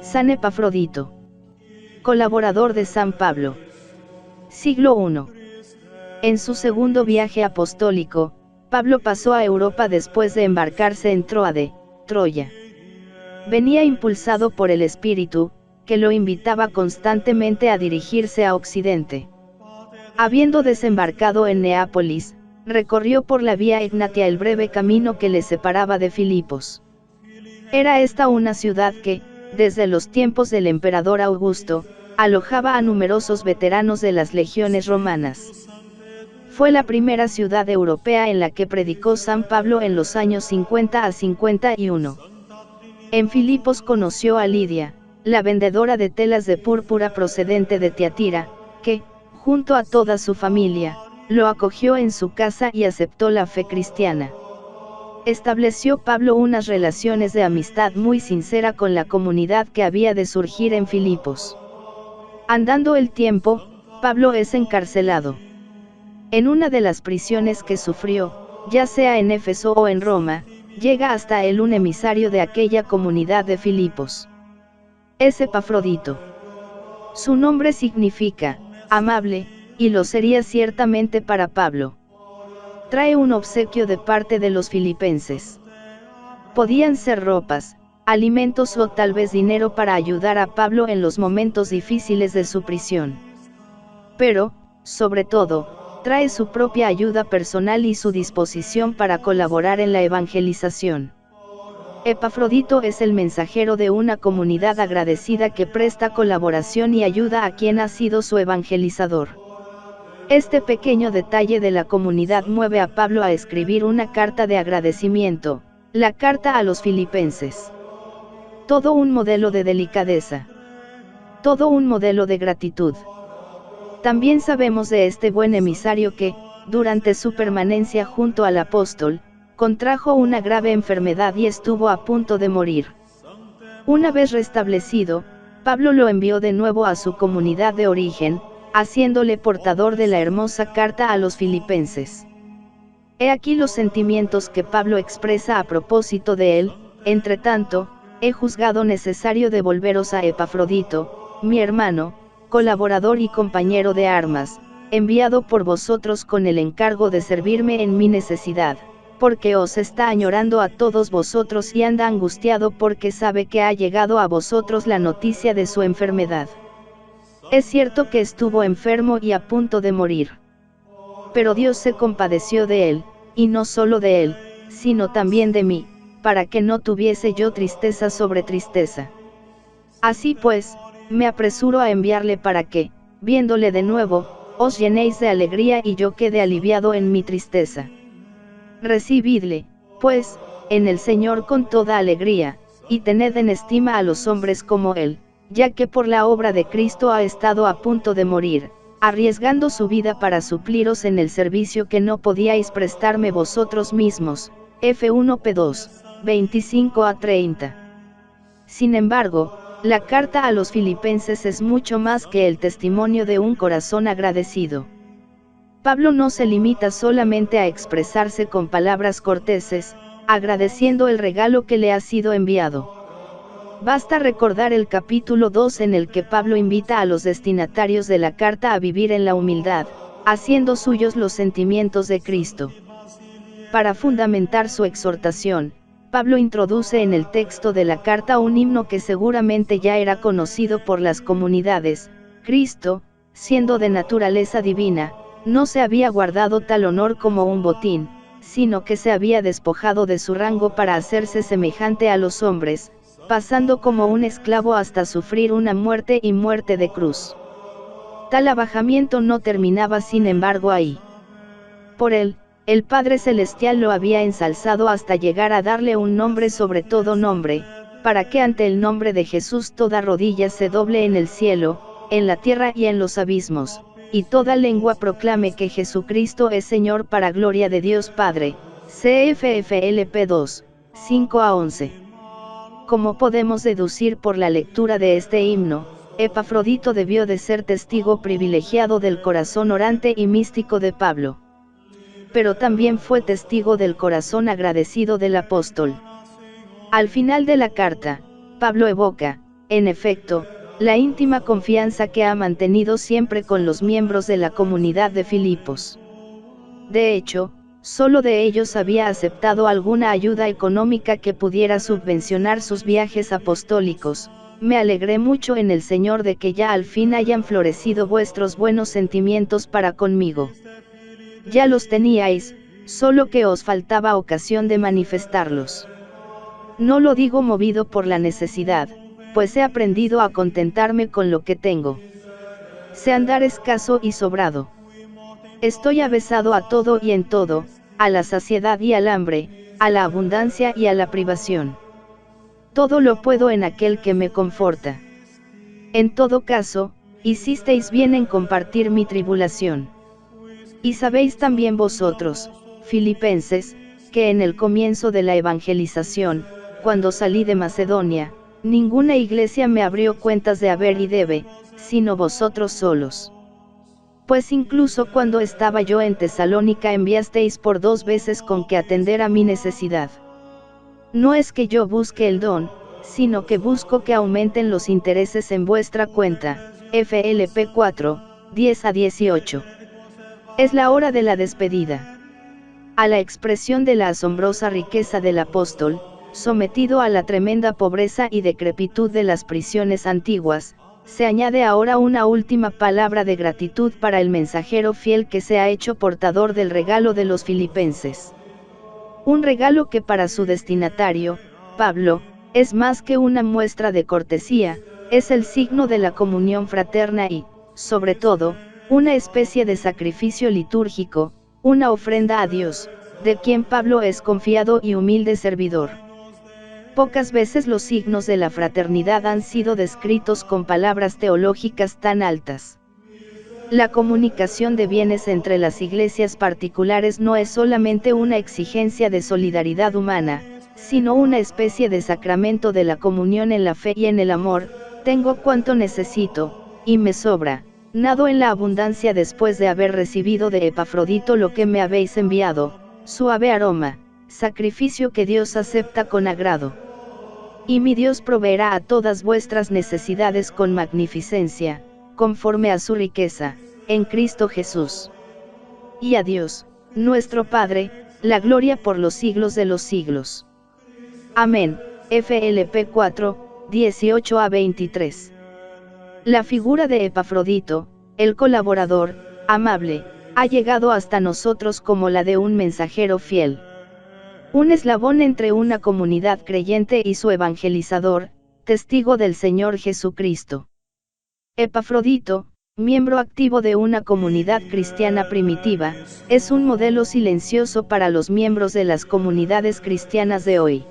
San Epafrodito. Colaborador de San Pablo. Siglo I. En su segundo viaje apostólico, Pablo pasó a Europa después de embarcarse en Tróade, Troya. Venía impulsado por el Espíritu, que lo invitaba constantemente a dirigirse a Occidente. Habiendo desembarcado en Neápolis, recorrió por la vía Egnatia el breve camino que le separaba de Filipos. Era esta una ciudad que, desde los tiempos del emperador Augusto, alojaba a numerosos veteranos de las legiones romanas. Fue la primera ciudad europea en la que predicó San Pablo en los años 50 a 51. En Filipos conoció a Lidia, la vendedora de telas de púrpura procedente de Tiatira, que, junto a toda su familia, lo acogió en su casa y aceptó la fe cristiana. Estableció Pablo unas relaciones de amistad muy sincera con la comunidad que había de surgir en Filipos. Andando el tiempo, Pablo es encarcelado. En una de las prisiones que sufrió, ya sea en Éfeso o en Roma, llega hasta él un emisario de aquella comunidad de Filipos. Es Epafrodito. Su nombre significa, amable, y lo sería ciertamente para Pablo. Trae un obsequio de parte de los filipenses. Podían ser ropas, alimentos o tal vez dinero para ayudar a Pablo en los momentos difíciles de su prisión. Pero, sobre todo, trae su propia ayuda personal y su disposición para colaborar en la evangelización. Epafrodito es el mensajero de una comunidad agradecida que presta colaboración y ayuda a quien ha sido su evangelizador. Este pequeño detalle de la comunidad mueve a Pablo a escribir una carta de agradecimiento, la carta a los filipenses. Todo un modelo de delicadeza. Todo un modelo de gratitud. También sabemos de este buen emisario que, durante su permanencia junto al apóstol, contrajo una grave enfermedad y estuvo a punto de morir. Una vez restablecido, Pablo lo envió de nuevo a su comunidad de origen, haciéndole portador de la hermosa carta a los filipenses. He aquí los sentimientos que Pablo expresa a propósito de él: entre tanto, he juzgado necesario devolveros a Epafrodito, mi hermano, colaborador y compañero de armas, enviado por vosotros con el encargo de servirme en mi necesidad, porque os está añorando a todos vosotros y anda angustiado porque sabe que ha llegado a vosotros la noticia de su enfermedad. Es cierto que estuvo enfermo y a punto de morir. Pero Dios se compadeció de él, y no solo de él, sino también de mí, para que no tuviese yo tristeza sobre tristeza. Así pues, me apresuro a enviarle para que, viéndole de nuevo, os llenéis de alegría y yo quede aliviado en mi tristeza. Recibidle, pues, en el Señor con toda alegría, y tened en estima a los hombres como él, ya que por la obra de Cristo ha estado a punto de morir, arriesgando su vida para supliros en el servicio que no podíais prestarme vosotros mismos. F1-P2, 25 a 30. Sin embargo, la carta a los filipenses es mucho más que el testimonio de un corazón agradecido. Pablo no se limita solamente a expresarse con palabras corteses, agradeciendo el regalo que le ha sido enviado. Basta recordar el capítulo 2 en el que Pablo invita a los destinatarios de la carta a vivir en la humildad, haciendo suyos los sentimientos de Cristo. Para fundamentar su exhortación, Pablo introduce en el texto de la carta un himno que seguramente ya era conocido por las comunidades. Cristo, siendo de naturaleza divina, no se había guardado tal honor como un botín, sino que se había despojado de su rango para hacerse semejante a los hombres, pasando como un esclavo hasta sufrir una muerte y muerte de cruz. Tal abajamiento no terminaba sin embargo ahí. Por él, el Padre Celestial lo había ensalzado hasta llegar a darle un nombre sobre todo nombre, para que ante el nombre de Jesús toda rodilla se doble en el cielo, en la tierra y en los abismos, y toda lengua proclame que Jesucristo es Señor para gloria de Dios Padre. CFFLP 2, 5 a 11. Como podemos deducir por la lectura de este himno, Epafrodito debió de ser testigo privilegiado del corazón orante y místico de Pablo. Pero también fue testigo del corazón agradecido del apóstol. Al final de la carta, Pablo evoca, en efecto, la íntima confianza que ha mantenido siempre con los miembros de la comunidad de Filipos. De hecho, solo de ellos había aceptado alguna ayuda económica que pudiera subvencionar sus viajes apostólicos. Me alegré mucho en el Señor de que ya al fin hayan florecido vuestros buenos sentimientos para conmigo. Ya los teníais, solo que os faltaba ocasión de manifestarlos. No lo digo movido por la necesidad, pues he aprendido a contentarme con lo que tengo. Sé andar escaso y sobrado. Estoy avesado a todo y en todo, a la saciedad y al hambre, a la abundancia y a la privación. Todo lo puedo en aquel que me conforta. En todo caso, hicisteis bien en compartir mi tribulación. Y sabéis también vosotros, filipenses, que en el comienzo de la evangelización, cuando salí de Macedonia, ninguna iglesia me abrió cuentas de haber y debe, sino vosotros solos. Pues incluso cuando estaba yo en Tesalónica enviasteis por 2 veces con que atender a mi necesidad. No es que yo busque el don, sino que busco que aumenten los intereses en vuestra cuenta. FLP 4, 10-18. Es la hora de la despedida. A la expresión de la asombrosa riqueza del apóstol, sometido a la tremenda pobreza y decrepitud de las prisiones antiguas, se añade ahora una última palabra de gratitud para el mensajero fiel que se ha hecho portador del regalo de los filipenses. Un regalo que para su destinatario, Pablo, es más que una muestra de cortesía, es el signo de la comunión fraterna y, sobre todo, una especie de sacrificio litúrgico, una ofrenda a Dios, de quien Pablo es confiado y humilde servidor. Pocas veces los signos de la fraternidad han sido descritos con palabras teológicas tan altas. La comunicación de bienes entre las iglesias particulares no es solamente una exigencia de solidaridad humana, sino una especie de sacramento de la comunión en la fe y en el amor. Tengo cuanto necesito, y me sobra, nado en la abundancia después de haber recibido de Epafrodito lo que me habéis enviado, suave aroma, sacrificio que Dios acepta con agrado. Y mi Dios proveerá a todas vuestras necesidades con magnificencia, conforme a su riqueza, en Cristo Jesús. Y a Dios, nuestro Padre, la gloria por los siglos de los siglos. Amén. FLP 4, 18-23. La figura de Epafrodito, el colaborador, amable, ha llegado hasta nosotros como la de un mensajero fiel. Un eslabón entre una comunidad creyente y su evangelizador, testigo del Señor Jesucristo. Epafrodito, miembro activo de una comunidad cristiana primitiva, es un modelo silencioso para los miembros de las comunidades cristianas de hoy.